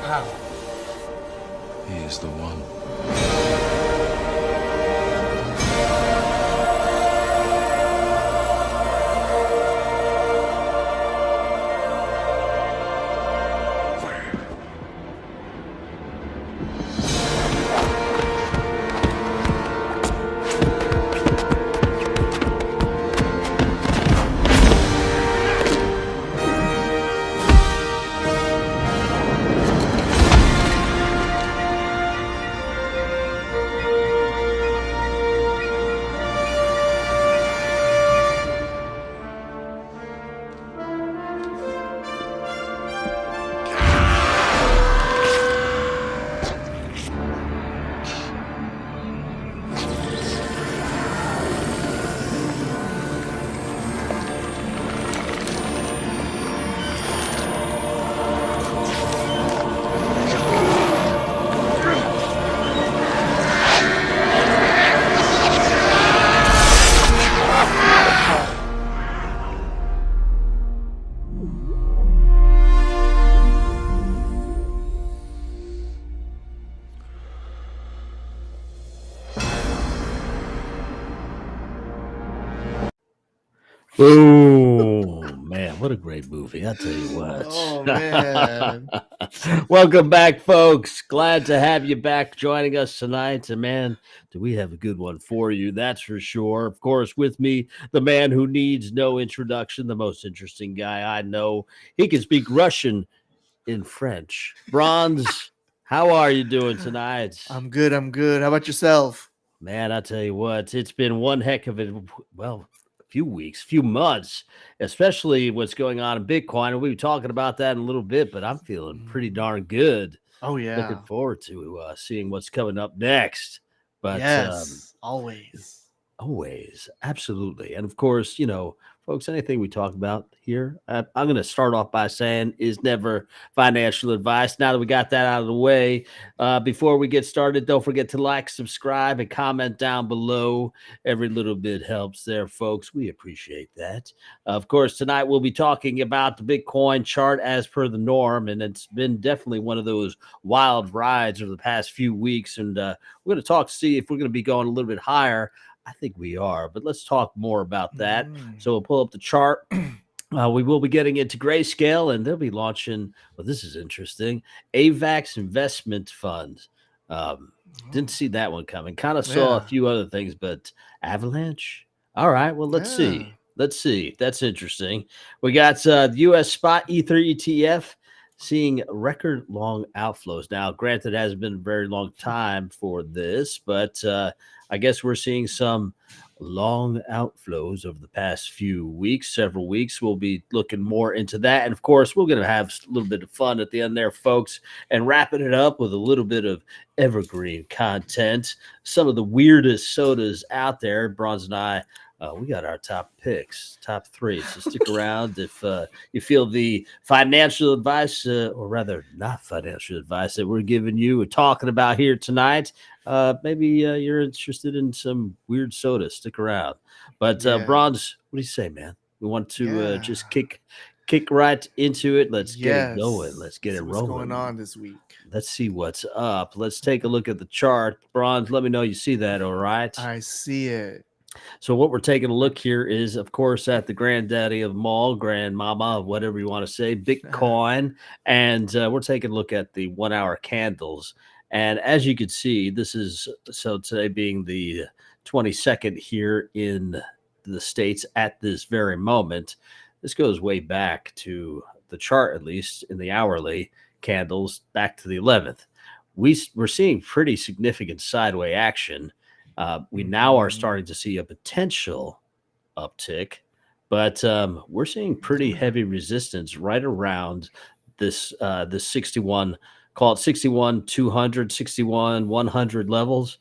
Wow. He is the one. Oh man, what a great movie! I tell you what. Oh, man. Welcome back, folks. Glad to have you back joining us tonight. And man, do we have a good one for you? That's for sure. Of course, with me, the man who needs no introduction, the most interesting guy I know. He can speak Russian in French. Bronze, how are you doing tonight? I'm good. How about yourself? Man, I tell you what, it's been one heck of a few weeks, few months, especially what's going on in Bitcoin. And we'll be talking about that in a little bit, but I'm feeling pretty darn good. Oh, Looking yeah. forward to seeing what's coming up next. But Yes, always. always, absolutely. And of course, folks, anything we talk about here, I'm going to start off by saying is never financial advice. Now that we got that out of the way, before we get started, don't forget to like, subscribe, and comment down below. Every little bit helps there, folks. We appreciate that. Of course, tonight we'll be talking about the Bitcoin chart as per the norm, and it's been definitely one of those wild rides over the past few weeks. And we're going to talk, see if we're going to be going a little bit higher. I think we are, but let's talk more about that. So we'll pull up the chart. We will be getting into grayscale, and they'll be launching. Well, this is interesting. AVAX Investment Fund. Didn't see that one coming. Kind of saw a Yeah. few other things, but Avalanche. All right. Well, let's Yeah. see. Let's see. That's interesting. We got the U.S. spot Ether ETF seeing record long outflows. Now, granted, it hasn't been a very long time for this, but I guess we're seeing some long outflows over the past few weeks, several weeks. We'll be looking more into that. And of course, we're going to have a little bit of fun at the end there, folks, and wrapping it up with a little bit of evergreen content. Some of the weirdest sodas out there. Bronze and I, we got our top picks, top three. So stick around if you feel the financial advice, or rather not financial advice that we're giving you and talking about here tonight. Maybe you're interested in some weird soda. Stick around. But Yeah. Bronze, what do you say, man? We want to Yeah. just kick right into it. Let's get it going. Yes. Let's get See it what's rolling. going on this week. Let's see what's up. Let's take a look at the chart. Bronze, let me know you see that. All right. I see it. So what we're taking a look here is, of course, at the granddaddy of them all, grandmama, whatever you want to say, Bitcoin, and we're taking a look at the 1 hour candles. And as you can see, this is so today being the 22nd here in the States at this very moment. This goes way back to the chart, at least in the hourly candles, back to the 11th. We're seeing pretty significant sideways action. We now are starting to see a potential uptick, but we're seeing pretty heavy resistance right around this 61, call it 61 200, 61 100 levels.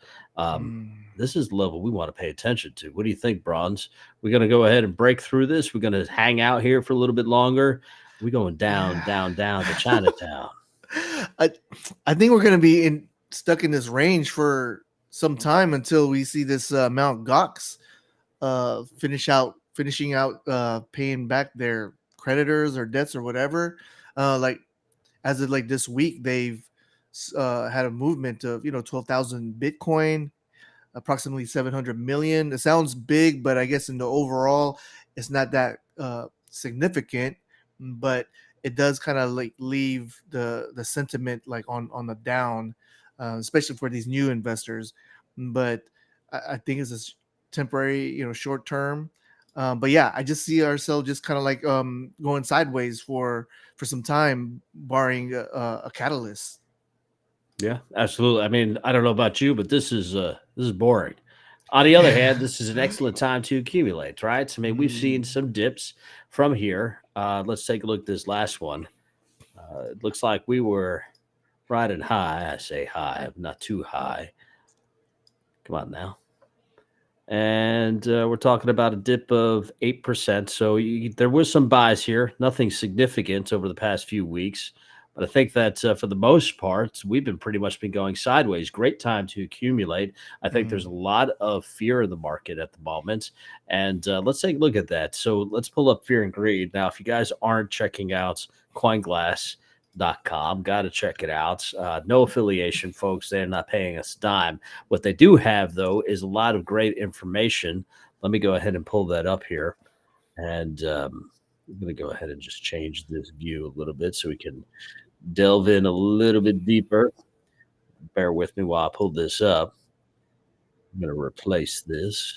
This is the level we want to pay attention to. What do you think, Bronze? We're going to go ahead and break through this. We're going to hang out here for a little bit longer. We're going down to Chinatown. I think we're gonna be stuck in this range for some time until we see this Mount Gox finishing out paying back their creditors or debts or whatever. Like as of like this week, they've had a movement of 12,000 Bitcoin, approximately 700 million. It sounds big, but I guess in the overall, it's not that significant. But it does kind of like leave the sentiment like on the down, especially for these new investors. But I think it's a temporary, short term. But yeah, I just see ourselves just kind of like going sideways for some time, barring a catalyst. Yeah, absolutely. I mean, I don't know about you, but this is boring. On the other hand, this is an excellent time to accumulate, right? So, I mean, we've seen some dips from here. Let's take a look at this last one. It looks like we were riding high. I say high, not too high. Come on now. And we're talking about a dip of 8%. So there was some buys here, nothing significant over the past few weeks. But I think that for the most part, we've pretty much been going sideways. Great time to accumulate. I think there's a lot of fear in the market at the moment. And let's take a look at that. So let's pull up Fear and Greed. Now, if you guys aren't checking out CoinGlass.com, got to check it out. No affiliation, folks. They're not paying us a dime. What they do have, though, is a lot of great information. Let me go ahead and pull that up here. And I'm going to go ahead and just change this view a little bit so we can delve in a little bit deeper. Bear with me while I pull this up. I'm going to replace this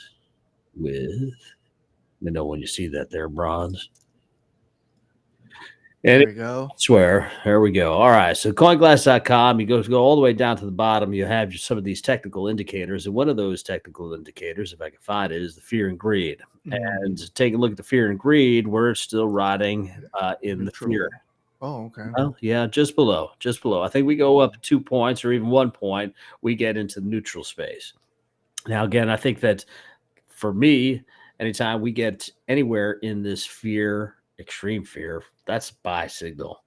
with, let me know when you see that there, Bronze. And There we go. I swear, there we go. All right, so CoinGlass.com, you go all the way down to the bottom, you have some of these technical indicators, and one of those technical indicators, if I can find it, is the Fear and Greed. And take a look at the Fear and Greed, we're still riding in Neutral. the fear. Oh, okay. Well, yeah, just below. I think we go up 2 points or even 1 point, we get into the neutral space. Now, again, I think that for me, anytime we get anywhere in this fear, extreme fear, that's buy signal.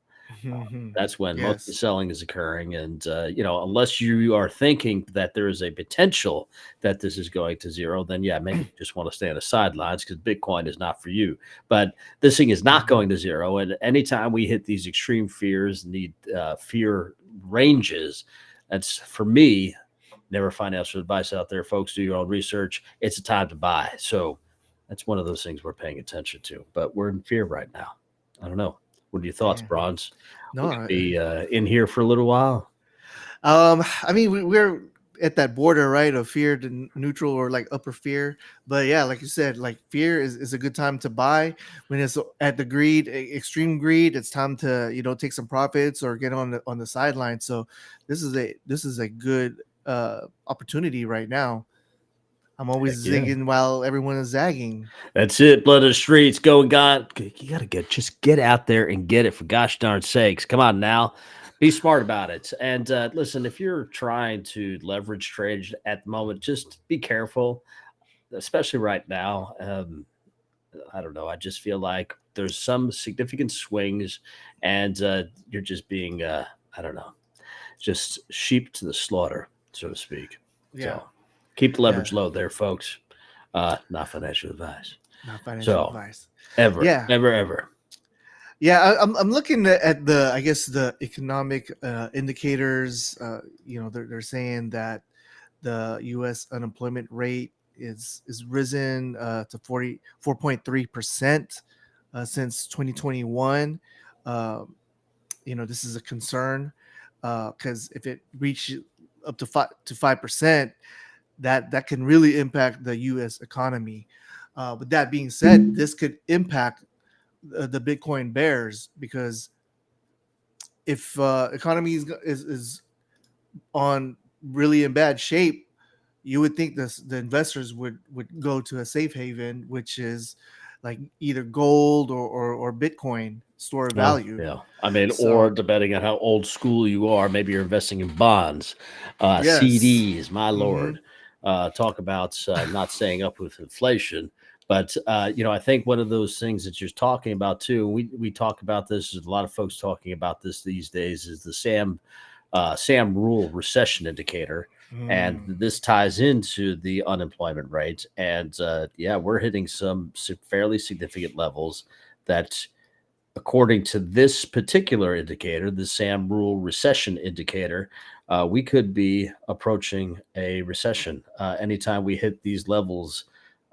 That's when most of the selling is occurring. And, unless you are thinking that there is a potential that this is going to zero, then, yeah, maybe you just want to stay on the sidelines because Bitcoin is not for you. But this thing is not going to zero. And anytime we hit these extreme fears, need fear ranges, that's, for me, never financial advice out there, folks. Do your own research. It's a time to buy. So that's one of those things we're paying attention to. But we're in fear right now. I don't know. What are your thoughts, Brawnz? No, we could be in here for a little while. I mean, we're at that border, right, of fear to neutral or like upper fear. But yeah, like you said, like fear is a good time to buy. When it's at the greed, extreme greed, it's time to take some profits or get on the sideline. So this is a good opportunity right now. I'm always zigging while everyone is zagging. That's it. Blood of the streets. Go and God. You got to get out there and get it for gosh darn sakes. Come on now. Be smart about it. And listen, if you're trying to leverage trade at the moment, just be careful, especially right now. I don't know. I just feel like there's some significant swings and you're just being, I don't know, just sheep to the slaughter, so to speak. Yeah. So, keep the leverage low there, folks. Not financial advice. Not financial advice. Ever. Yeah. Ever. Yeah, I'm looking at the economic indicators. They're saying that the U.S. unemployment rate is risen to 4.3% since 2021. This is a concern because if it reaches up to 5%, that can really impact the U.S. economy. With that being said, this could impact the Bitcoin bears, because if economy is on really in bad shape, you would think the investors would go to a safe haven, which is like either gold or Bitcoin, store of value. Yeah. I mean, or depending on how old school you are, maybe you're investing in bonds, CDs, my Lord. Talk about not staying up with inflation. But, I think one of those things that you're talking about, too, we talk about this, there's a lot of folks talking about this these days, is the Sam Rule recession indicator. And this ties into the unemployment rate. And, we're hitting some fairly significant levels that, according to this particular indicator, the Sam Rule recession indicator, we could be approaching a recession anytime we hit these levels.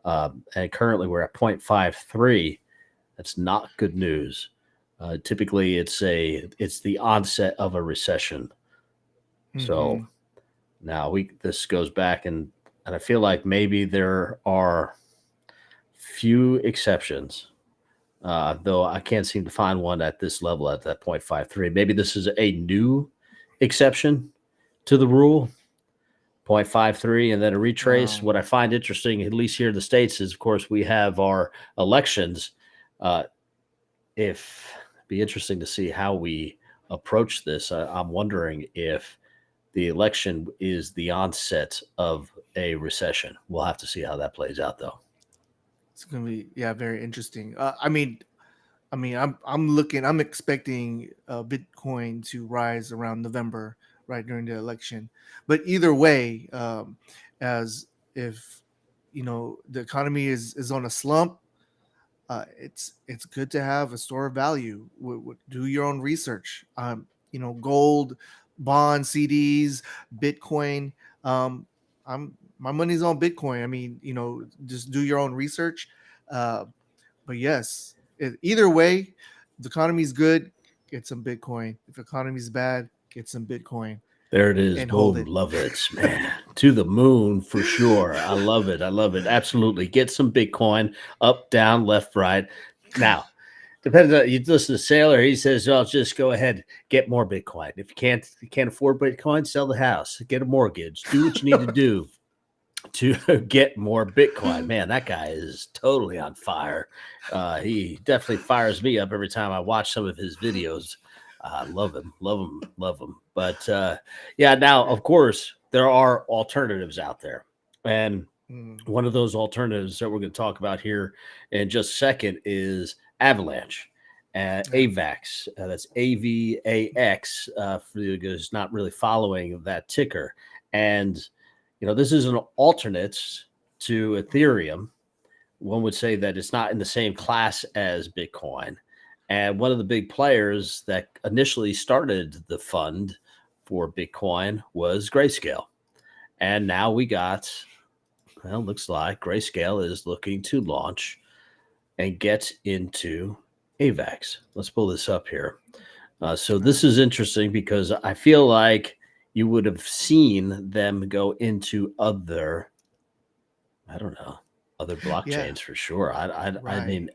And currently we're at 0.53. That's not good news. Typically, it's the onset of a recession. So now this goes back, and I feel like maybe there are few exceptions, though I can't seem to find one at this level at that 0.53. Maybe this is a new exception to the rule, 0.53, and then a retrace. Wow. What I find interesting, at least here in the States, is of course we have our elections. If be interesting to see how we approach this. I'm wondering if the election is the onset of a recession. We'll have to see how that plays out, though. It's gonna be very interesting. I'm expecting Bitcoin to rise around November, right during the election. But either way, as if the economy is on a slump, it's good to have a store of value. Do your own research. Gold, bonds, CDs, Bitcoin. My money's on Bitcoin. Just do your own research. But yes, either way, the economy's good, get some Bitcoin. If the economy's bad, get some Bitcoin There it is. and hold Boom. it. Love it, man. To the moon for sure. I love it. I love it. Absolutely. Get some Bitcoin up, down, left, right. Now, depends on you listen to Sailor. He says, "Well, just go ahead, get more Bitcoin. If you can't afford Bitcoin, sell the house, get a mortgage, do what you need to do to get more Bitcoin." Man, that guy is totally on fire. He definitely fires me up every time I watch some of his videos. I love him, love him, love him. But yeah, now, of course, there are alternatives out there. And one of those alternatives that we're going to talk about here in just a second is Avalanche. AVAX, that's AVAX, for you guys not really following that ticker. And this is an alternate to Ethereum. One would say that it's not in the same class as Bitcoin. And one of the big players that initially started the fund for Bitcoin was Grayscale. And now looks like Grayscale is looking to launch and get into AVAX. Let's pull this up here. So this is interesting because I feel like you would have seen them go into other blockchains for sure. I mean,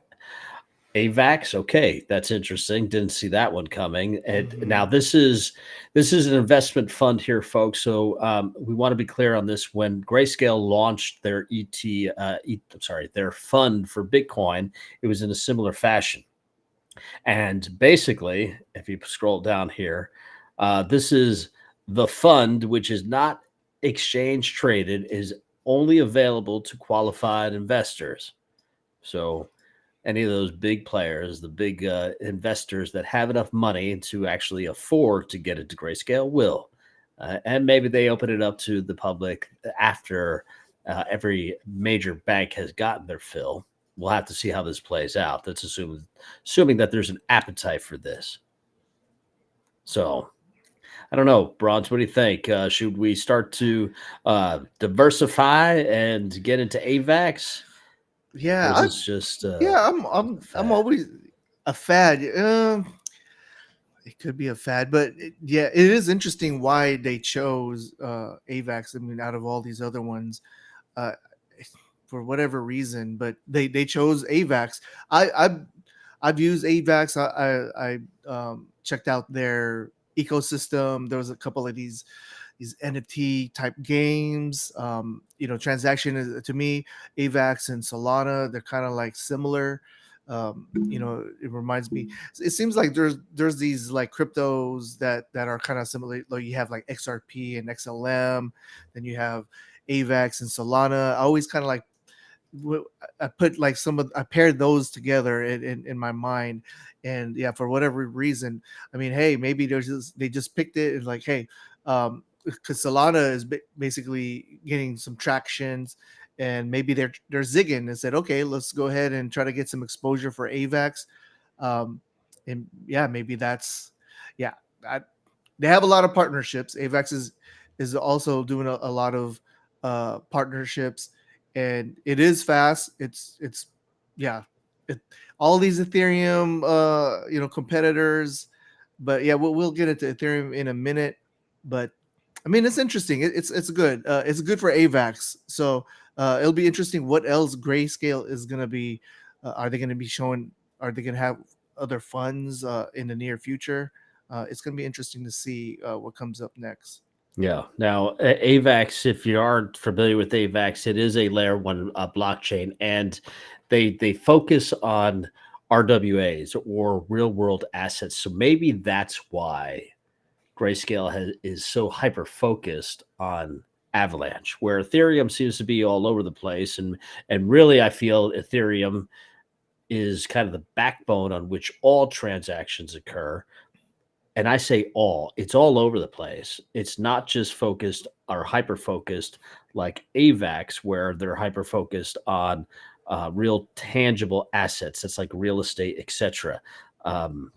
AVAX, okay, that's interesting. Didn't see that one coming. And now this is an investment fund here, folks. So we want to be clear on this. When Grayscale launched their their fund for Bitcoin, it was in a similar fashion. And basically, if you scroll down here, this is the fund, which is not exchange traded, is only available to qualified investors. So any of those big players, the big investors that have enough money to actually afford to get into Grayscale will. And maybe they open it up to the public after every major bank has gotten their fill. We'll have to see how this plays out. That's assuming that there's an appetite for this. So I don't know, Brawnz, what do you think? Should we start to diversify and get into AVAX? Yeah, Or is this just I'm always a fad. It could be a fad, but it is interesting why they chose AVAX. I mean, out of all these other ones, uh, for whatever reason, but they chose AVAX. I've used AVAX. I checked out their ecosystem. There was a couple of these NFT type games. Transaction is, to me, AVAX and Solana, they're kind of like similar. It reminds me. It seems like there's these like cryptos that are kind of similar. Like you have like XRP and XLM, then you have AVAX and Solana. I always kind of like I put like I paired those together in my mind, and yeah, for whatever reason, I mean, hey, maybe they just picked it and like, hey, because Solana is basically getting some tractions, and maybe they're zigging and said, okay, let's go ahead and try to get some exposure for AVAX. and yeah, maybe that's yeah. I, they have a lot of partnerships. AVAX is also doing a lot of partnerships, and it is fast. It's yeah, it, all these Ethereum competitors, but yeah, we'll get into Ethereum in a minute. But I mean, it's interesting. It's good. It's good for AVAX. So it'll be interesting what else Grayscale is gonna be. Are they gonna be showing? Are they gonna have other funds in the near future? It's going to be interesting to see what comes up next. Yeah. Now, AVAX, if you aren't familiar with AVAX, it is a layer one blockchain, and they focus on RWAs or real world assets. So maybe that's why Grayscale is so hyper focused on Avalanche, where Ethereum seems to be all over the place, and really, I feel Ethereum is kind of the backbone on which all transactions occur. And I say all, it's all over the place. It's not just focused or hyper focused like AVAX, where they're hyper focused on real tangible assets. That's like real estate, etc.,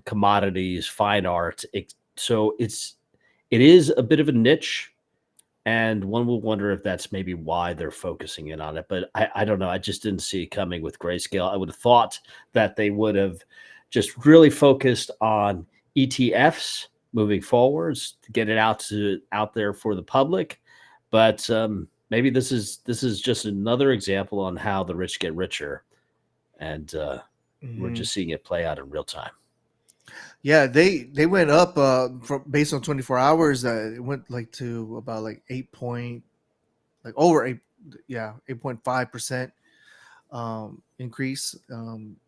commodities, fine art. So it is a bit of a niche, and one will wonder if that's maybe why they're focusing in on it. But I don't know. I just didn't see it coming with Grayscale. I would have thought that they would have just really focused on ETFs moving forwards to get it out there for the public. But maybe this is just another example on how the rich get richer, and we're just seeing it play out in real time. Yeah, they went up from based on 24 hours. It went like to about like 8 point, like over 8.5% increase.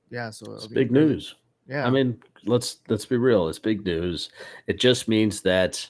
Yeah, so It's I mean, big news. I yeah, mean, let's be real. It's big news. It just means that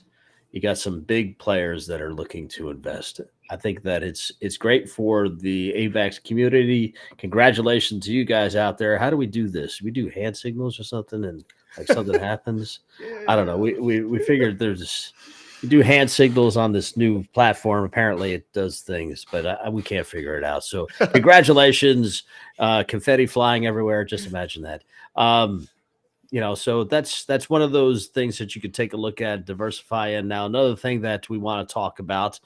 you got some big players that are looking to invest. I think that it's great for the AVAX community. Congratulations to you guys out there. How do we do this? We do hand signals or something, and like something happens. I don't know. We figured there's you do hand signals on this new platform. Apparently, it does things, but we can't figure it out. So, congratulations! Confetti flying everywhere. Just imagine that. So that's one of those things that you could take a look at, diversify in. Now, another thing that we want to talk about,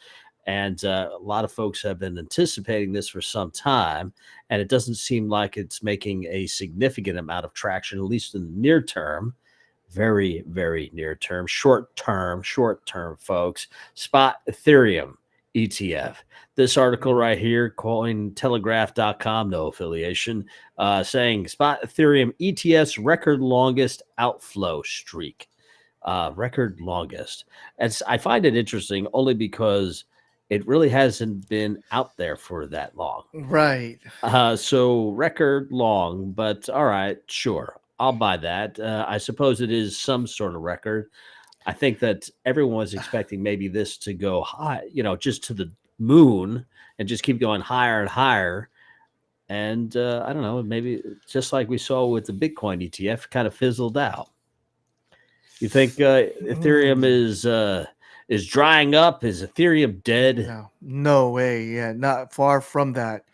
and a lot of folks have been anticipating this for some time, and it doesn't seem like it's making a significant amount of traction, at least in the near term. Very, very near term, short term, folks. Spot Ethereum ETF. This article right here, cointelegraph.com, no affiliation, saying Spot Ethereum ETF's record longest outflow streak. Record longest. I find it interesting only because it really hasn't been out there for that long. right. So record long, but all right, sure. I'll buy that. I suppose it is some sort of record. I think that everyone was expecting maybe this to go high, just to the moon and just keep going higher and higher. And I don't know, maybe just like we saw with the Bitcoin ETF, kind of fizzled out. You think Ethereum is drying up? Is Ethereum dead? No way. Yeah, not far from that.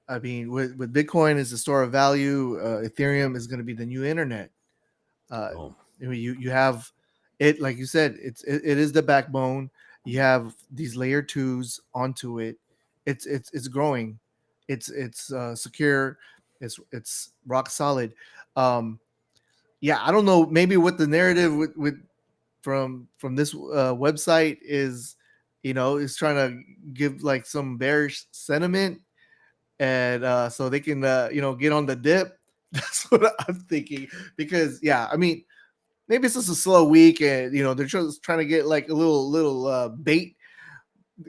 I mean, with Bitcoin as a store of value, Ethereum is going to be the new internet. Oh, I mean, you have it, like you said, it is the backbone. You have these layer twos onto it. It's growing. It's secure. It's rock solid. Yeah, I don't know. Maybe what the narrative with from this website is, is trying to give like some bearish sentiment, and so they can get on the dip. That's what I'm thinking. Because yeah, I mean, maybe it's just a slow week, and they're just trying to get like a little bait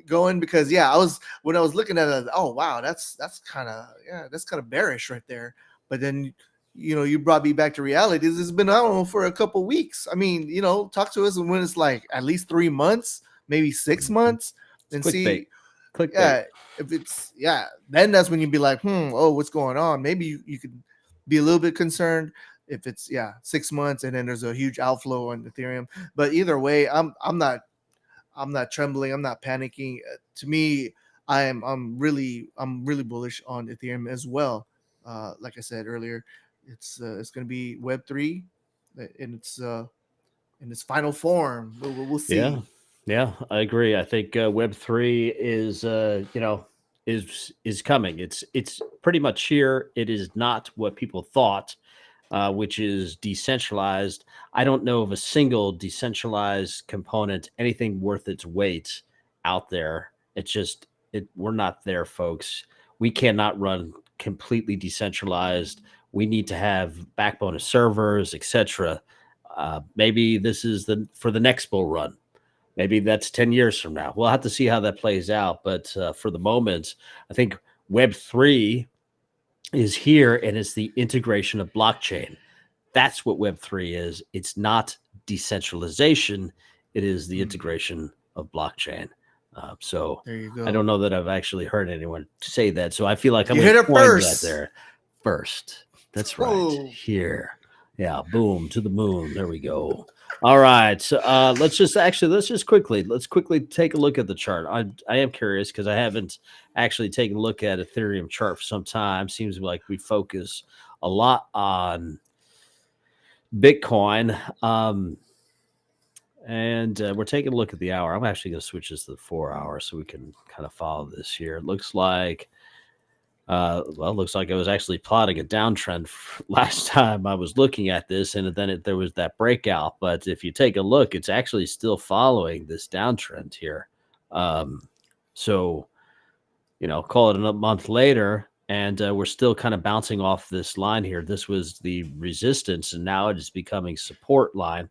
going. Because yeah, when I was looking at it, oh wow, that's kind of bearish right there. But then you brought me back to reality. This has been, I don't know, for a couple weeks. I mean, talk to us when it's like at least 3 months, maybe 6 months, and see. Clickbait. Yeah, if it's then that's when you'd be like, oh, what's going on? Maybe you could be a little bit concerned if it's 6 months and then there's a huge outflow on Ethereum. But either way, I'm not trembling, I'm not panicking. To me, I'm really bullish on Ethereum as well. Like I said earlier, it's going to be Web3. in its final form. We'll Yeah, see. yeah, I agree. I think Web 3 is, is coming. It's pretty much here. It is not what people thought, which is decentralized. I don't know of a single decentralized component, anything worth its weight out there. It's just we're not there, folks. We cannot run completely decentralized. We need to have backbone of servers, etc. Maybe this is the for the next bull run. Maybe that's 10 years from now. We'll have to see how that plays out. But for the moment, I think Web 3 is here, and it's the integration of blockchain. That's what Web 3 is. It's not decentralization, it is the Mm, integration of blockchain. So there you I don't go. know that I've actually heard anyone say that. So I feel like I'm You going hit to it coin that first. there first. That's right. Oh, Here. Yeah. Boom to the moon. There we go. All right. So let's quickly take a look at the chart. I am curious because I haven't actually taken a look at Ethereum chart for some time. Seems like we focus a lot on Bitcoin. And we're taking a look at the hour. I'm actually going to switch this to the 4 hour so we can kind of follow this here. It looks like, it looks like I was actually plotting a downtrend last time I was looking at this, and then there was that breakout. But if you take a look, it's actually still following this downtrend here. Um, so, call it a month later, and we're still kind of bouncing off this line here. This was the resistance, and now it is becoming support line.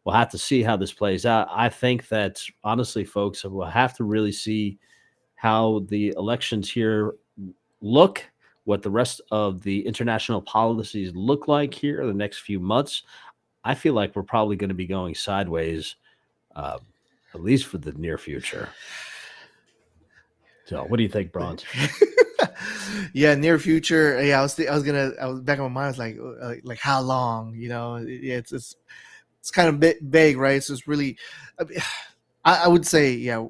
We'll have to see how this plays out. I think that honestly, folks, we'll have to really see how the elections here look, what the rest of the international policies look like here in the next few months. I feel like we're probably going to be going sideways, uh, at least for the near future. So, what do you think, Bronze? yeah, near future. Yeah, I was back in my mind. I was like how long? Yeah, it's kind of vague, right? So it's really, I would say, yeah,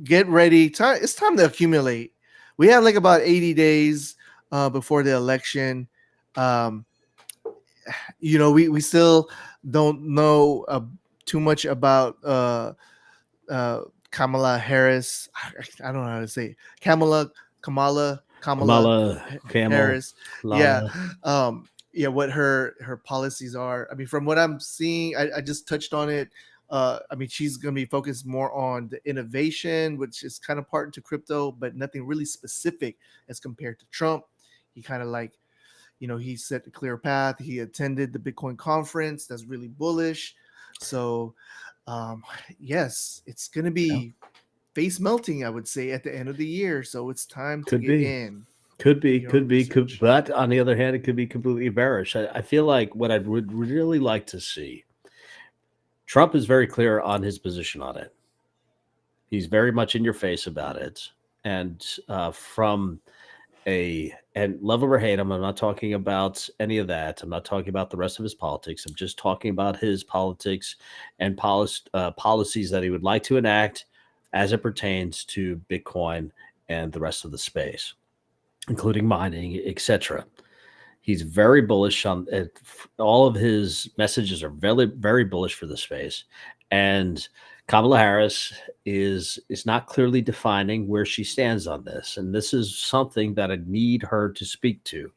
get ready. It's time to accumulate. We have like about 80 days before the election. Um, we still don't know too much about uh, Kamala Harris. I don't know how to say it. Kamala Kamala, Camel, Harris. Yeah. Lala. Yeah, what her policies are. I mean, from what I'm seeing, I just touched on it. I mean, she's going to be focused more on the innovation, which is kind of part into crypto, but nothing really specific as compared to Trump. He kind of like, he set a clear path. He attended the Bitcoin conference. That's really bullish. So, um, yes, it's going to Yeah, be face melting, I would say, at the end of the year. So it's time to could get be. in. Could be, Do your own could be, could. research. But on the other hand, it could be completely bearish. I feel like what I would really like to see. Trump is very clear on his position on it. He's very much in your face about it, and from and love or hate him, I'm not talking about any of that. I'm not talking about the rest of his politics. I'm just talking about his politics and policies that he would like to enact as it pertains to Bitcoin and the rest of the space, including mining, etc. He's very bullish on it. All of his messages are very, very bullish for the space. And Kamala Harris is not clearly defining where she stands on this. And this is something that I need her to speak to.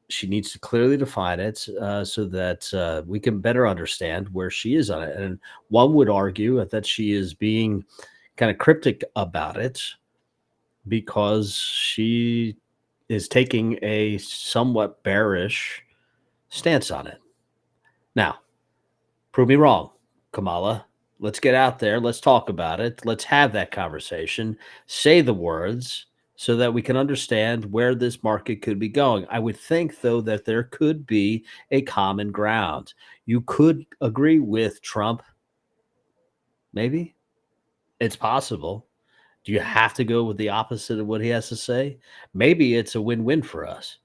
She needs to clearly define it so that we can better understand where she is on it. And one would argue that she is being kind of cryptic about it because she is taking a somewhat bearish stance on it. Now, prove me wrong, Kamala. Let's get out there. Let's talk about it. Let's have that conversation. Say the words so that we can understand where this market could be going. I would think, though, that there could be a common ground. You could agree with Trump. Maybe it's possible. Do you have to go with the opposite of what he has to say? Maybe it's a win-win for us.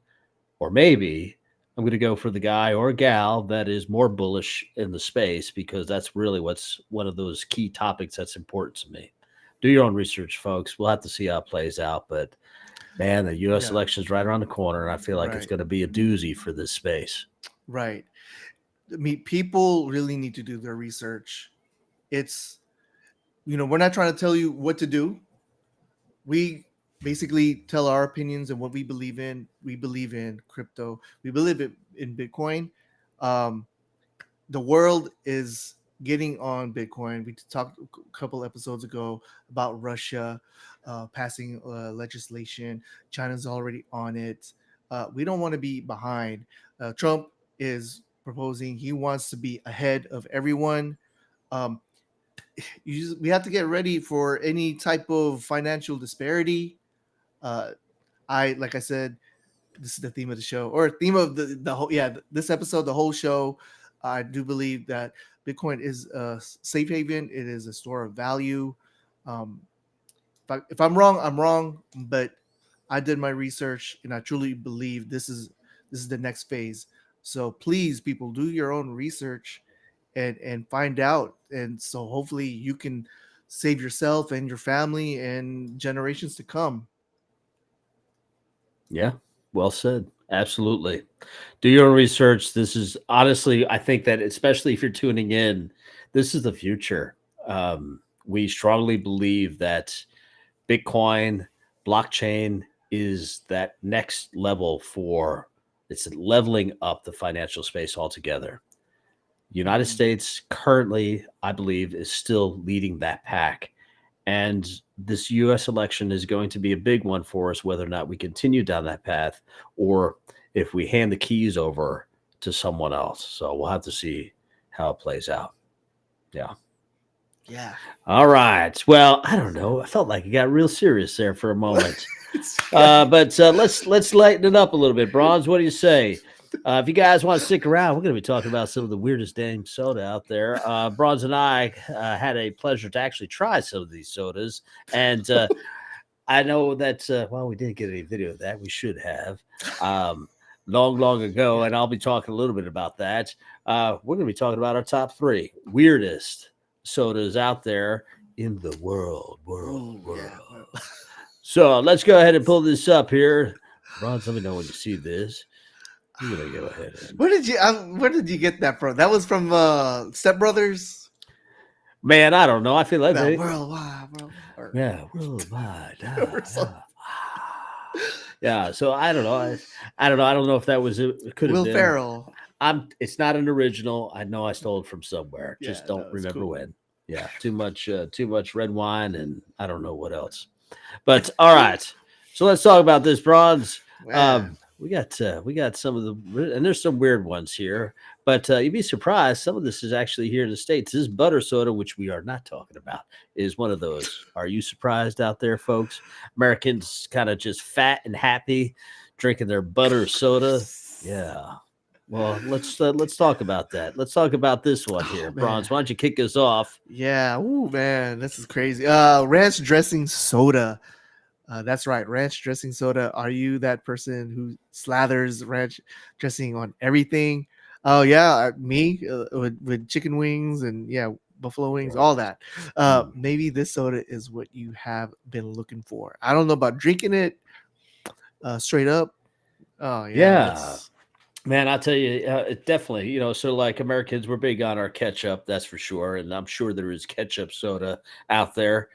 Or maybe I'm going to go for the guy or gal that is more bullish in the space because that's really what's one of those key topics that's important to me. Do your own research, folks. We'll have to see how it plays out. But man, the U.S. Yeah, election is right around the corner, and I feel like it's right, going to be a doozy for this space. right. I mean, people really need to do their research. It's, we're not trying to tell you what to do. We basically tell our opinions and what we believe in. We believe in crypto. We believe in Bitcoin. Um, the world is getting on Bitcoin. We talked a couple episodes ago about Russia passing legislation. China's already on it. We don't want to be behind. Trump is proposing he wants to be ahead of everyone. Um, we have to get ready for any type of financial disparity. Uh, like I said, this is the theme of the show, or theme of the whole, this episode, the whole show. I do believe that Bitcoin is a safe haven. It is a store of value. um if I'm wrong, I'm wrong, but I did my research and I truly believe this is the next phase. So please, people, do your own research and find out, and so hopefully you can save yourself and your family and generations to come. Yeah, well said. Absolutely. Do your own research. This is honestly, I think that especially if you're tuning in, this is the future. We strongly believe that Bitcoin, blockchain is that next level for it's leveling up the financial space altogether. United States currently, I believe, is still leading that pack. And this US election is going to be a big one for us, whether or not we continue down that path or if we hand the keys over to someone else. So we'll have to see how it plays out. Yeah. Yeah. All right. Well, I don't know. I felt like it got real serious there for a moment. But let's lighten it up a little bit. Brawnz, what do you say? If you guys want to stick around, we're going to be talking about some of the weirdest dang soda out there. Brawnz and I had a pleasure to actually try some of these sodas. And I know that, we didn't get any video of that. We should have long ago. And I'll be talking a little bit about that. We're going to be talking about our top 3 weirdest sodas out there in the world. Yeah. So let's go ahead and pull this up here. Brawnz, let me know when you see this. I'm gonna go ahead. Where did you get that from? That was from Step Brothers. Man, I don't know. I feel like worldwide. Yeah, worldwide. Yeah. So I don't know. I don't know. I don't know if that was it. Could have Will been. Ferrell. It's not an original. I know I stole it from somewhere. Just Yeah, don't no, it's remember cool. when. Yeah, too much red wine, and I don't know what else. But all right. So let's talk about this, Brawnz. Man. We got some of the, and there's some weird ones here, but you'd be surprised. Some of this is actually here in the States. This butter soda, which we are not talking about, is one of those. Are you surprised out there, folks? Americans kind of just fat and happy drinking their butter soda. Yeah. Well, let's talk about that. Let's talk about this one here. Brawnz, why don't you kick us off? Yeah. Ooh, man, this is crazy. Ranch dressing soda. That's right, ranch dressing soda. Are you that person who slathers ranch dressing on everything? Oh yeah, me with chicken wings and buffalo wings, all that. Maybe this soda is what you have been looking for. I don't know about drinking it straight up. Oh Yeah. Man, I'll tell you, it definitely, so like Americans, we're big on our ketchup, that's for sure. And I'm sure there is ketchup soda out there.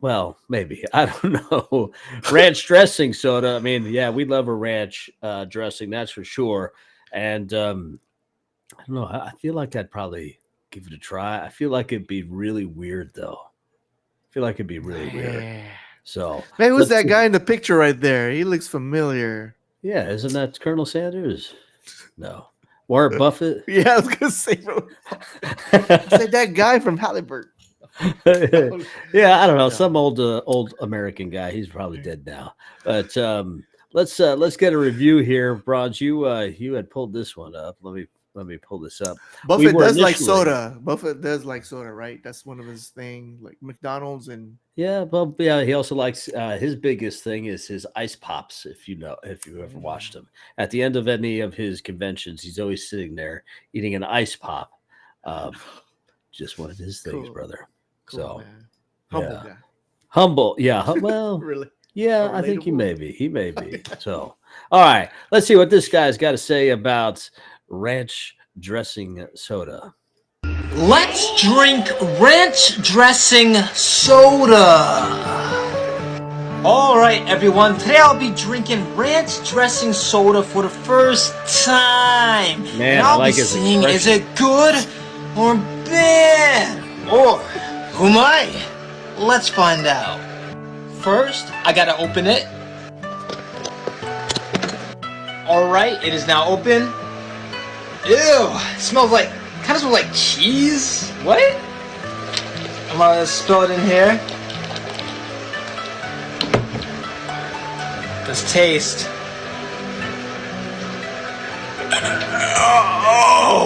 Well, maybe. I don't know. Ranch dressing soda. I mean, yeah, we love a ranch dressing, that's for sure. And I don't know. I feel like I'd probably give it a try. I feel like it'd be really weird, though. I feel like it'd be really weird. So, man, who's that guy in the picture right there? He looks familiar. Yeah, isn't that Colonel Sanders? No. Warren Buffett? Yeah, I was going to say, say that guy from Halliburton. Yeah, I don't know. Some old American guy. He's probably dead now. But let's get a review here, Brawnz. You had pulled this one up. Let me pull this up. Buffett does like soda. Buffett does like soda, right? That's one of his thing, like McDonald's and yeah. He also likes his biggest thing is his ice pops. If you ever watched him at the end of any of his conventions, he's always sitting there eating an ice pop. Just one of his things, brother. Cool, so man. Humble guy. Humble, yeah. Well, really? Yeah, I think he may be. So, all right, let's see what this guy's got to say about ranch dressing soda. Let's drink ranch dressing soda. All right, everyone. Today I'll be drinking ranch dressing soda for the first time. Man, and I'll I like be his seeing, is expression. it good or bad? Or who am I? Let's find out. First, I gotta open it. All right, it is now open. Ew, it smells like, kind of smells like cheese. What? I'm gonna spill it in here. Let's taste.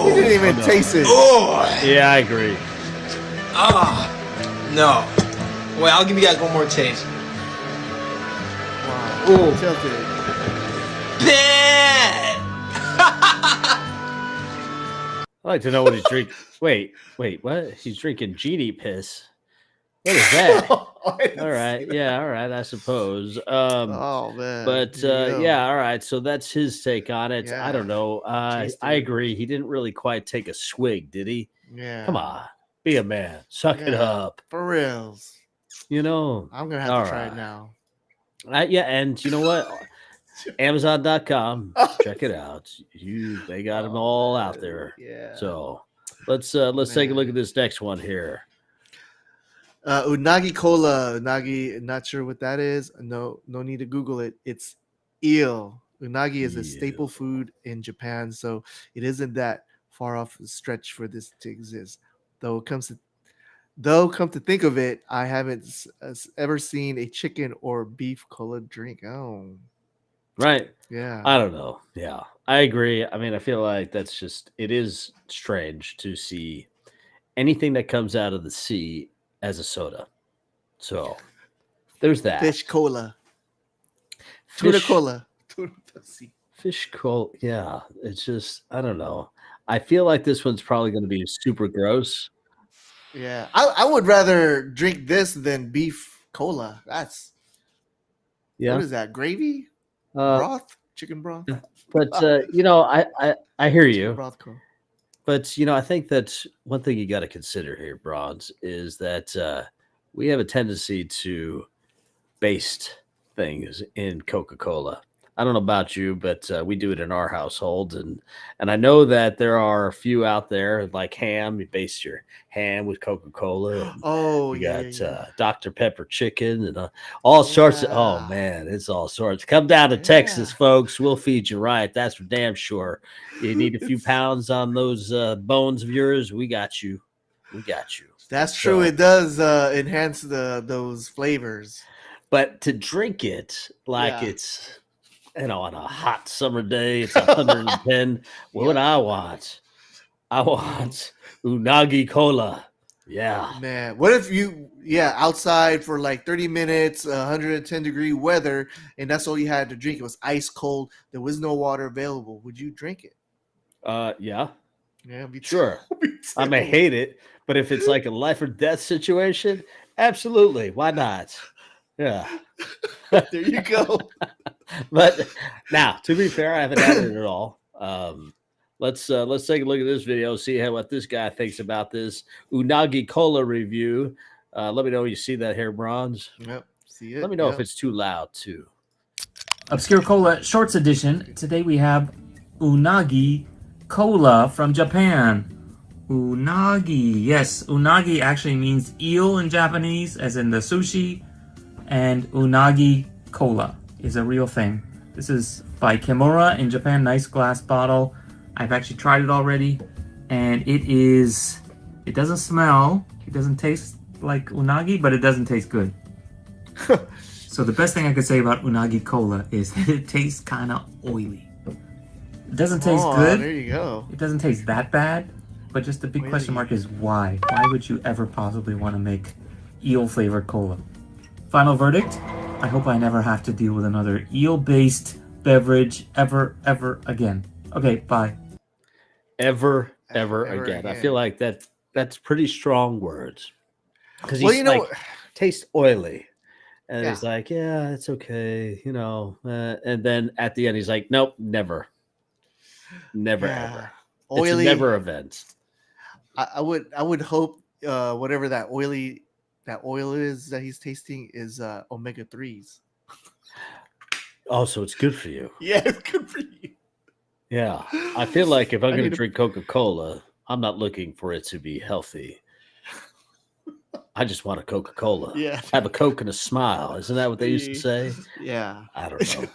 You didn't even taste it. Oh, Yeah, I agree. no. Wait, I'll give you guys one more taste. Wow. Ooh. Tilted. Bad. I'd like to know what he's drinking. Wait, what? He's drinking genie piss. What is that? All right, yeah, all right, I suppose. Oh man. But There you go. yeah, all right. So that's his take on it. Yeah. I don't know. Tasty. I agree. He didn't really quite take a swig, did he? Yeah. Come on, be a man. Suck it Yeah. up. For reals. You know. I'm gonna have All to try it right. now. Yeah, and you know what? Amazon.com. Check it out. They got them all out there. Yeah. So let's take a Man. look at this next one here. Unagi cola. Unagi, not sure what that is. No need to Google it. It's eel. Unagi is a staple food in Japan, so it isn't that far off a stretch for this to exist. Though come to think of it, I haven't ever seen a chicken or beef cola drink. Oh, Right. yeah. I don't know. Yeah, I agree. I mean, I feel like it is strange to see anything that comes out of the sea as a soda. So there's that. Fish cola. Tuna Fish- cola. Tuna pussy. Fish cola. Yeah, it's just, I don't know. I feel like this one's probably going to be super gross. Yeah, I would rather drink this than beef cola. That's Yeah. what is that? Gravy? Uh, Broth? Chicken broth? but I hear you. Broth cola. But I think that one thing you got to consider here, Brawnz, is that we have a tendency to baste things in Coca-Cola. I don't know about you, but we do it in our household, and I know that there are a few out there like ham. You baste your ham with Coca-Cola. And Oh, you yeah. got Dr. Pepper chicken and all sorts of. Oh Yeah. man, it's all sorts. Come down to Texas, Yeah. folks. We'll feed you right. That's for damn sure. You need a few pounds on those bones of yours. We got you. We got you. That's true. So- It does enhance those flavors. But to drink it like Yeah. it's on a hot summer day, it's 110. What would I want? I want unagi cola. Yeah. Man, what if outside for like 30 minutes, 110-degree weather, and that's all you had to drink? It was ice cold. There was no water available. Would you drink it? Yeah. Yeah, me too. Sure. Me I may too. hate it, but if it's like a life or death situation, absolutely. Why not? Yeah. There you go. But now, to be fair, I haven't had it at all. Let's take a look at this video, see what this guy thinks about this unagi cola review. Let me know when you see that here, Brawnz. Yep. See it. Let me know if Yep. it's too loud too. Obscure Cola Shorts Edition. Today we have Unagi Cola from Japan. Unagi. Yes, unagi actually means eel in Japanese, as in the sushi. And unagi cola is a real thing. This is by Kimura in Japan. Nice glass bottle. I've actually tried it already. And it doesn't smell, it doesn't taste like unagi, but it doesn't taste good. So the best thing I could say about unagi cola is that it tastes kind of oily. It doesn't taste good. There you go. It doesn't taste that bad, but just the big question mark is why? Why would you ever possibly want to make eel flavored cola? Final verdict, I hope I never have to deal with another eel-based beverage ever again. Okay, bye. Ever Ever again. I again. feel like that's pretty strong words. Because Well, he's you know, like, tastes oily. And Yeah. he's like, yeah, it's okay, and then at the end he's like, nope, never yeah. ever. It's a Oily. never event. I would hope whatever that oil is that he's tasting is omega 3s. Oh, so it's good for you. Yeah, it's good for you. Yeah. I feel like if I'm I going need to drink Coca-Cola, I'm not looking for it to be healthy. I just want a Coca-Cola. Yeah. Have a Coke and a smile. Isn't that what they used to say? Yeah. I don't know.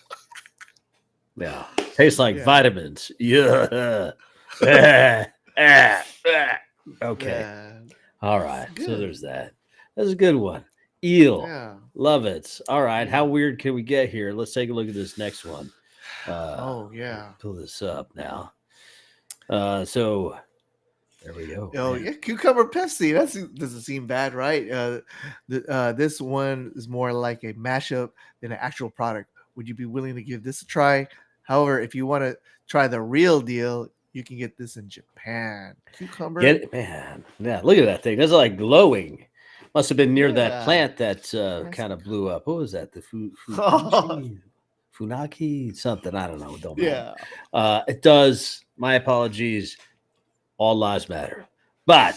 Yeah. Tastes like Yeah. vitamins. Yeah. Okay. Yeah. All right. So Good. there's that. That's a good one. Eel. Yeah. Love it. All right. How weird can we get here? Let's take a look at this next one. Oh yeah. Pull this up now. So there we go. Oh man. yeah, cucumber Pepsi. That doesn't seem bad, right? This one is more like a mashup than an actual product. Would you be willing to give this a try? However, if you want to try the real deal, you can get this in Japan. Cucumber. Get it, man. Yeah, look at that thing. That's like glowing. Must have been near that Yeah. plant that kind of blew up. What was that? The Funaki something. I don't know. Don't matter. Yeah. It does. My apologies. All lives matter. But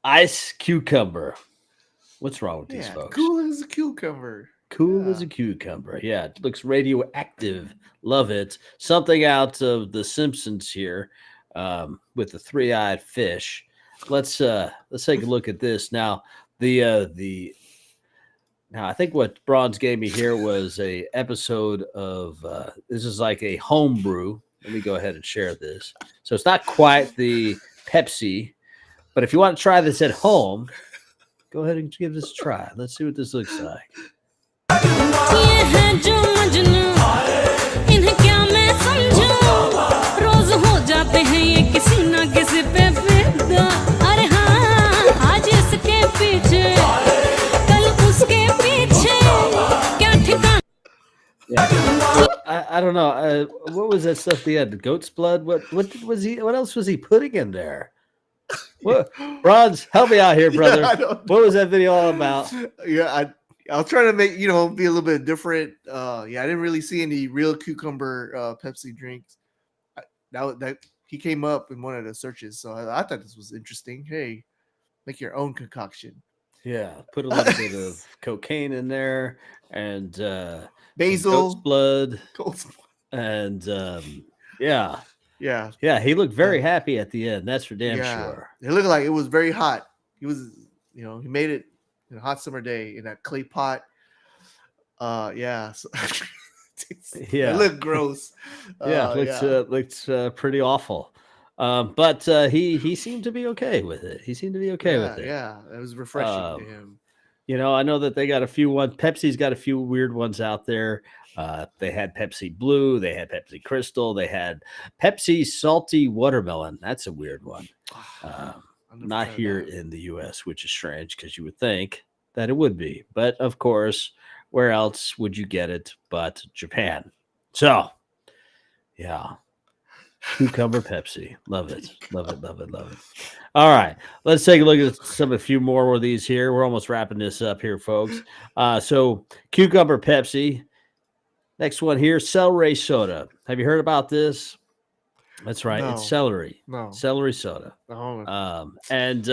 ice cucumber. What's wrong with these folks? Cool as a cucumber. Cool as a cucumber. Yeah, it looks radioactive. Love it. Something out of The Simpsons here with the three-eyed fish. Let's take a look at this now. Now I think what Brawnz gave me here was a episode of this is like a homebrew. Let me go ahead and share this. So it's not quite the Pepsi, but if you want to try this at home, go ahead and give this a try. Let's see what this looks like. Yeah. I don't know. What was that stuff he had? The goat's blood? What else was he putting in there? What, Brawnz, help me out here, brother. Yeah, what was that video all about? Yeah, I was trying to make be a little bit different. I didn't really see any real cucumber Pepsi drinks. That he came up in one of the searches, so I thought this was interesting. Hey, make your own concoction. Yeah, put a little bit of cocaine in there and Basil, goat's blood, goat's and yeah. Yeah, He looked very happy at the end. That's for damn sure. It looked like it was very hot. He was, he made it in a hot summer day in that clay pot. So it looked gross. Looks pretty awful. But he seemed to be okay with it. He seemed to be okay with it. Yeah, it was refreshing to him. I know that they got a few ones. Pepsi's got a few weird ones out there. They had Pepsi Blue. They had Pepsi Crystal. They had Pepsi Salty Watermelon. That's a weird one. Not here in the U.S., which is strange because you would think that it would be. But, of course, where else would you get it but Japan? So, yeah. Cucumber Pepsi. Love it. Love it. Love it. Love it. All right. Let's take a look at a few more of these here. We're almost wrapping this up here, folks. So cucumber Pepsi. Next one here, celery soda. Have you heard about this? That's right. No. It's celery. No. Celery soda. Oh. And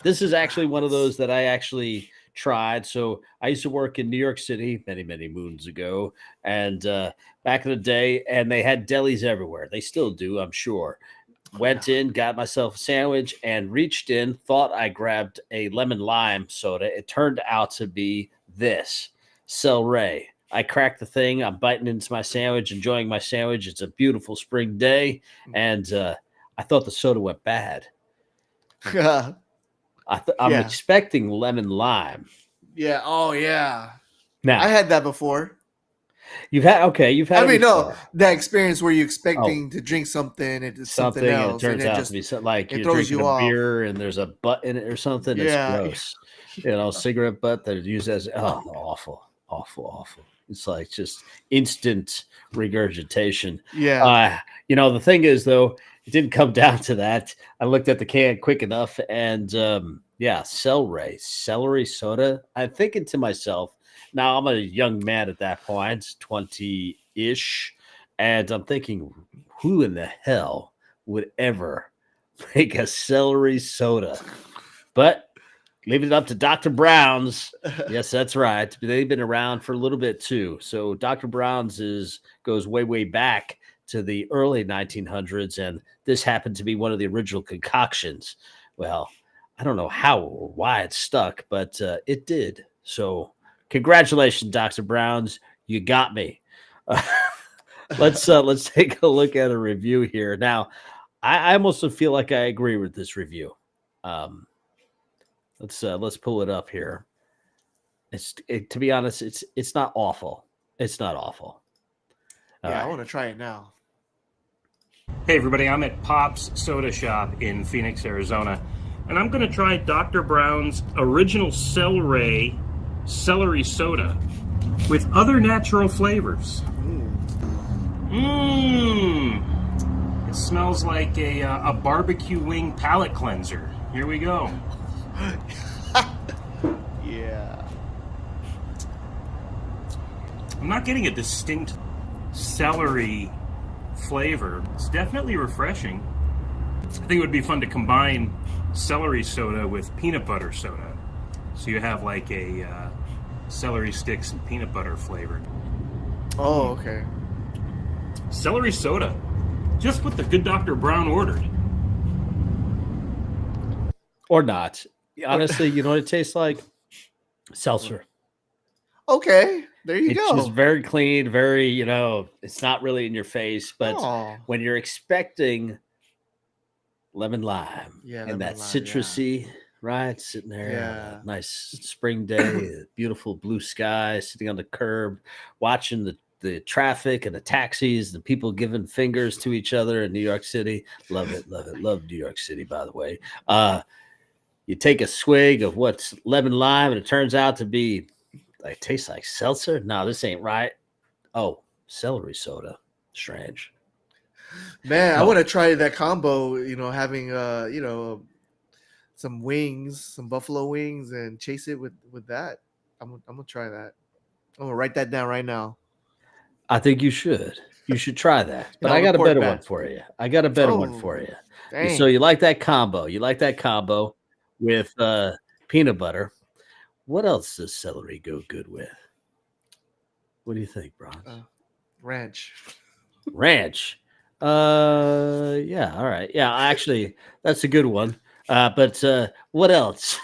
this is actually one of those that I actually tried. So I used to work in New York City many, many moons ago. And back in the day, and they had delis everywhere. They still do, I'm sure. Went in, got myself a sandwich, and reached in, thought I grabbed a lemon lime soda. It turned out to be this, celery. I cracked the thing. I'm biting into my sandwich, enjoying my sandwich. It's a beautiful spring day. And I thought the soda went bad. I'm expecting lemon lime. Yeah. Oh, yeah. Now, I had that before. You've had no, that experience where you're expecting to drink something and it's something else, and it turns out to be something like you're drinking a beer and there's a butt in it or something. Yeah. It's gross. Cigarette butt that is used as awful. It's like just instant regurgitation. Yeah. The thing is though, it didn't come down to that. I looked at the can quick enough, and celery soda. I'm thinking to myself. Now, I'm a young man at that point, 20-ish, and I'm thinking, who in the hell would ever make a celery soda? But leave it up to Dr. Brown's. Yes, that's right. They've been around for a little bit too. So Dr. Brown's goes way, way back to the early 1900s, and this happened to be one of the original concoctions. Well, I don't know how or why it stuck, but it did. So congratulations, Dr. Brown's. You got me. Let's take a look at a review here. Now, I almost feel like I agree with this review. Let's pull it up here. To be honest, it's not awful. It's not awful. I want to try it now. Hey everybody, I'm at Pop's Soda Shop in Phoenix, Arizona, and I'm going to try Dr. Brown's original celery soda with other natural flavors. It smells like a barbecue wing palate cleanser. Here we go. Yeah. I'm not getting a distinct celery flavor. It's definitely refreshing. I think it would be fun to combine celery soda with peanut butter soda. So you have like a celery sticks and peanut butter flavor. Oh, okay. Celery soda. Just what the good Dr. Brown ordered. Or not. Honestly, you know what it tastes like? Seltzer. Okay. There you It's go. just very clean, very, it's not really in your face, but Aw. when you're expecting lemon lime Yeah, and that lemon lime, citrusy, right? Sitting there, Yeah. nice spring day, beautiful blue sky, sitting on the curb, watching the traffic and the taxis, the people giving fingers to each other in New York City. Love it, love it. Love New York City, by the way. You take a swig of what's lemon lime, and it turns out to be it tastes like seltzer. No, this ain't right. Oh, celery soda. Strange. Man, I want to try that combo, having some wings, some buffalo wings, and chase it with that. I'm gonna try that. I'm gonna write that down right now. I think you should. You should try that. But Yeah, I I'll got a report better back. one for you. I got a better one Oh, for you. Dang. So you like that combo. You like that combo with peanut butter. What else does celery go good with? What do you think, Brawnz? Ranch. Ranch. Yeah, all right. Yeah, actually, that's a good one. But what else?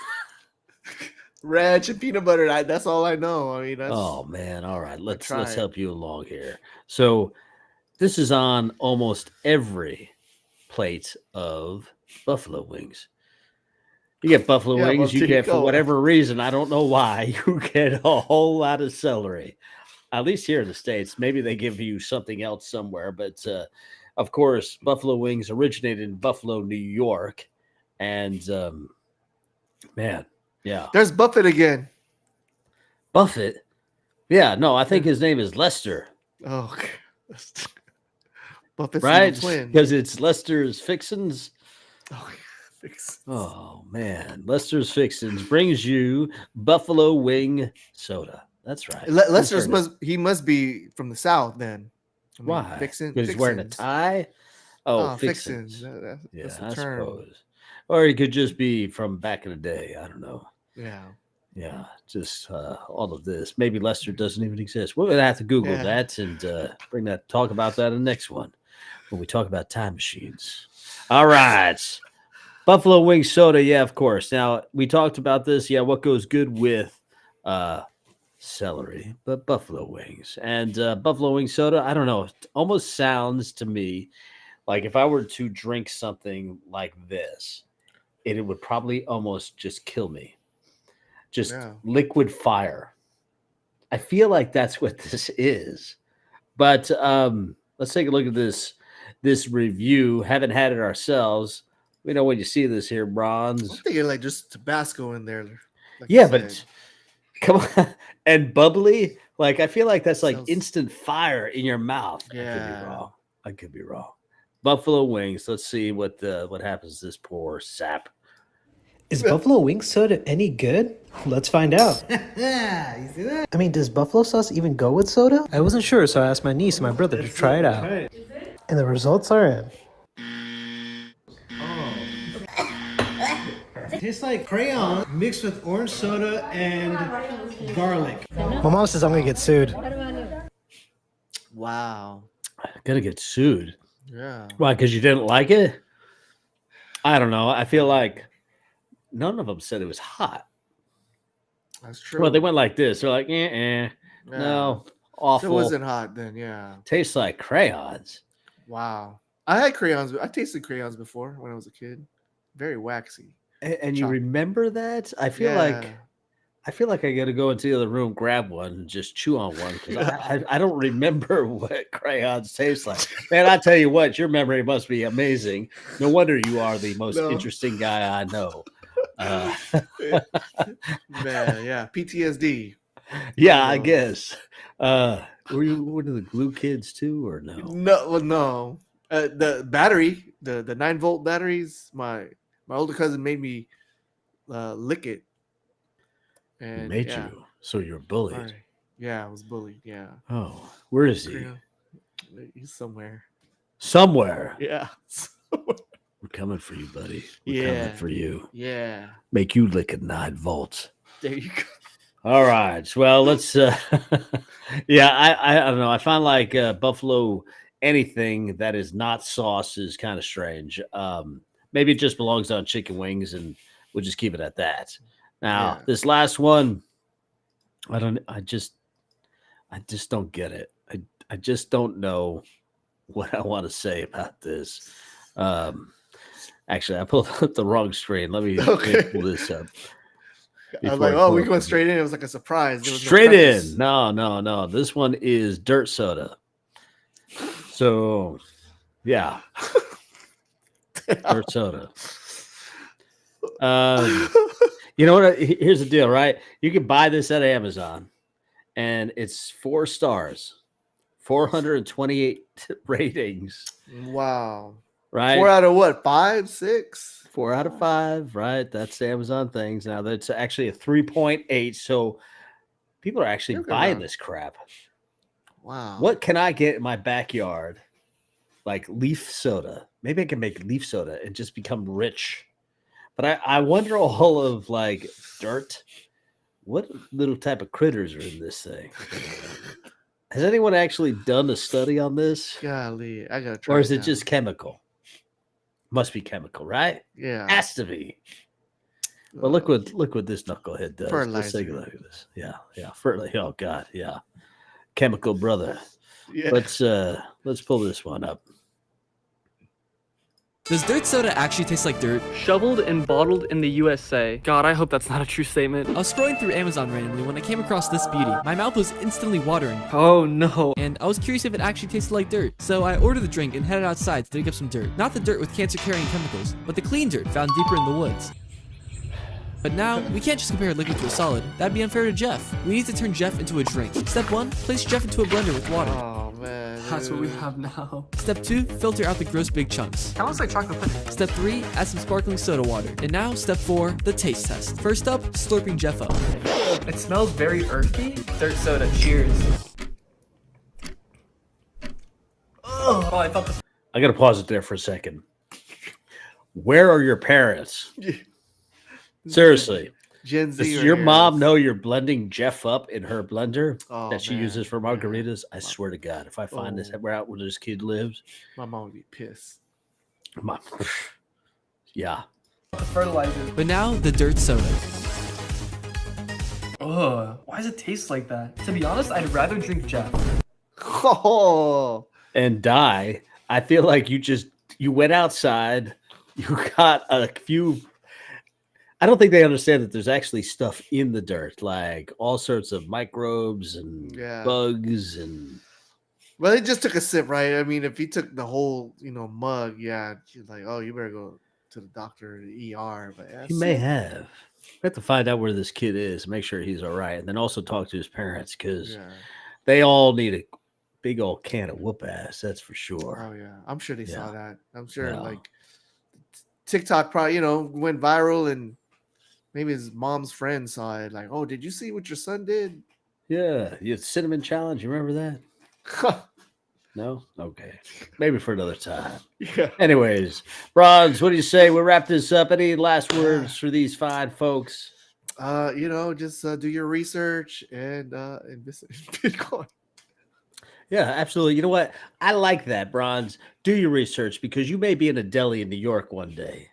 Ranch and peanut butter. That's all I know. I mean, that's Oh man, all right. Let's try. help you along here. So this is on almost every plate of buffalo wings. You get buffalo Yeah, well, wings, you there you get for go. whatever reason, I don't know why, you get a whole lot of celery. At least here in the States. Maybe they give you something else somewhere, but of course, buffalo wings originated in Buffalo, New York. And man, yeah. There's Buffett again. Buffett. Yeah, no, I think his name is Lester. Oh, okay. Buffett's Right? little twin. Because it's Lester's Fixins. Oh, fix. Oh man, Lester's Fixins brings you buffalo wing soda. That's right. Lester's You've heard it. must be from the South then. I mean, Why? Fixin, Because he's wearing a Fixins. tie. Oh, Fixins. Fixins. That's Yeah, the I term. suppose. Or he could just be from back in the day. I don't know. Yeah. Yeah, just all of this. Maybe Lester doesn't even exist. We're gonna have to Google Yeah. that and talk about that in the next one when we talk about time machines. All right, buffalo wing soda. Yeah, of course. Now we talked about this. Yeah, what goes good with celery, but buffalo wings and buffalo wing soda. I don't know. It almost sounds to me like if I were to drink something like this, it would probably almost just kill me. Just Yeah. liquid fire. I feel like that's what this is. But let's take a look at this review. Haven't had it ourselves. We know when you see this here, I'm Brawnz. thinking like just Tabasco in there. Like Yeah, you but said. come on. And bubbly. Like I feel like that's like Sounds- instant fire in your mouth. I could Yeah. be wrong. I could be wrong. Buffalo wings. Let's see what happens to this poor sap. Is buffalo wing soda any good? Let's find out. Yeah, you see that? I mean, does buffalo sauce even go with soda? I wasn't sure, so I asked my niece and my brother to try it out. And the results are in. Tastes like crayon mixed with orange soda and garlic. My mom says I'm gonna get sued. Wow. Gonna get sued. Yeah. Why? Because you didn't like it? I don't know. I feel like none of them said it was hot. That's true. Well, they went like this. They're like, Yeah. no, So awful. it wasn't hot then, yeah. Tastes like crayons. Wow. I had crayons. I tasted crayons before when I was a kid. Very waxy. And you remember that? I feel Yeah. like I got to go into the other room, grab one, and just chew on one because I don't remember what crayons taste like. Man, I tell you what, your memory must be amazing. No wonder you are the most interesting guy I know. Man, yeah. PTSD. Yeah, I guess. Were you one of the glue kids too, or no? No. The battery, the 9-volt batteries, my older cousin made me lick it. And Made you. So you're bullied. Right. Yeah, I was bullied. Yeah. Oh, where is he? He's somewhere. Somewhere. Yeah. We're coming for you, buddy. We're coming for you. Yeah. Make you lick at 9 volts. There you go. All right. Well, let's yeah, I don't know. I find like buffalo anything that is not sauce is kind of strange. Maybe it just belongs on chicken wings and we'll just keep it at that. Now, this last one, I just don't get it. I just don't know what I want to say about this. Actually, I pulled up the wrong screen. Let me pull this up. I was like, oh, we went straight in. It was like a surprise. There was Straight no in. No. This one is dirt soda. So, yeah. Dirt soda. You know what? Here's the deal, right? You can buy this at Amazon, and it's 4 stars, 428 ratings. Wow. Right? 4 out of what? 5, 6? 4 out of 5, right? That's Amazon things. Now that's actually a 3.8. So people are actually buying this crap. Wow. What can I get in my backyard? Like leaf soda. Maybe I can make leaf soda and just become rich. But I wonder all of like dirt. What little type of critters are in this thing? Has anyone actually done a study on this? Golly, I gotta try. Or is it just chemical? Must be chemical, right? Yeah. Has to be. Well, look what this knucklehead does. Let's take a look at this. Yeah. Fertilizer. Oh God, yeah. Chemical brother. Yeah. Let's pull this one up. Does dirt soda actually taste like dirt? Shoveled and bottled in the USA. God, I hope that's not a true statement. I was scrolling through Amazon randomly when I came across this beauty. My mouth was instantly watering. Oh no. And I was curious if it actually tasted like dirt. So I ordered the drink and headed outside to dig up some dirt. Not the dirt with cancer-carrying chemicals, but the clean dirt found deeper in the woods. But now, we can't just compare a liquid to a solid. That'd be unfair to Jeff. We need to turn Jeff into a drink. Step 1, place Jeff into a blender with water. Oh man. That's what we have now. Step 2, filter out the gross big chunks. Kind of looks like chocolate pudding. Step 3, add some sparkling soda water. And now, step 4, the taste test. First up, slurping Jeff up. It smells very earthy. Dirt soda, cheers. Oh, I felt this. I gotta pause it there for a second. Where are your parents? Seriously. Gen Z. Does your mom know you're blending Jeff up in her blender that she man. uses for margaritas? I swear to God, if I find this out where this kid lives, My mom would be pissed. Yeah. Fertilizer. But now, the dirt soda. Ugh, why does it taste like that? To be honest, I'd rather drink Jeff. Oh. And die. I feel like you went outside, you got a few. I don't think they understand that there's actually stuff in the dirt, like all sorts of microbes and bugs and. Well, he just took a sip, right? I mean, if he took the whole, mug, she's like, oh, you better go to the doctor or the ER. But He may have. We have to find out where this kid is, make sure he's all right, and then also talk to his parents because they all need a big old can of whoop ass. That's for sure. Oh yeah, I'm sure they saw that. I'm sure like TikTok probably went viral and maybe his mom's friend saw it. Like, oh, did you see what your son did? Yeah, you cinnamon challenge. You remember that? No? Okay. Maybe for another time. Yeah. Anyways, Brawnz, what do you say? We'll wrap this up. Any last words for these fine folks? Just do your research and invest in Bitcoin. Yeah, absolutely. You know what? I like that, Brawnz. Do your research because you may be in a deli in New York one day.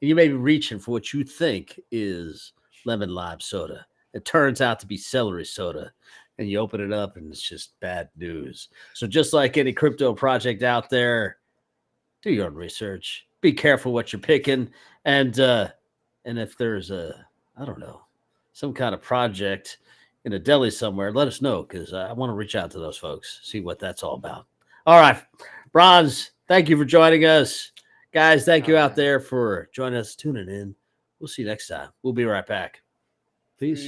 And you may be reaching for what you think is lemon lime soda. It turns out to be celery soda. And you open it up and it's just bad news. So just like any crypto project out there, do your own research. Be careful what you're picking. And if there's some kind of project in a deli somewhere, let us know because I want to reach out to those folks, see what that's all about. All right, Brawnz, thank you for joining us. Guys, thank you out there for joining us, tuning in. We'll see you next time. We'll be right back. Peace.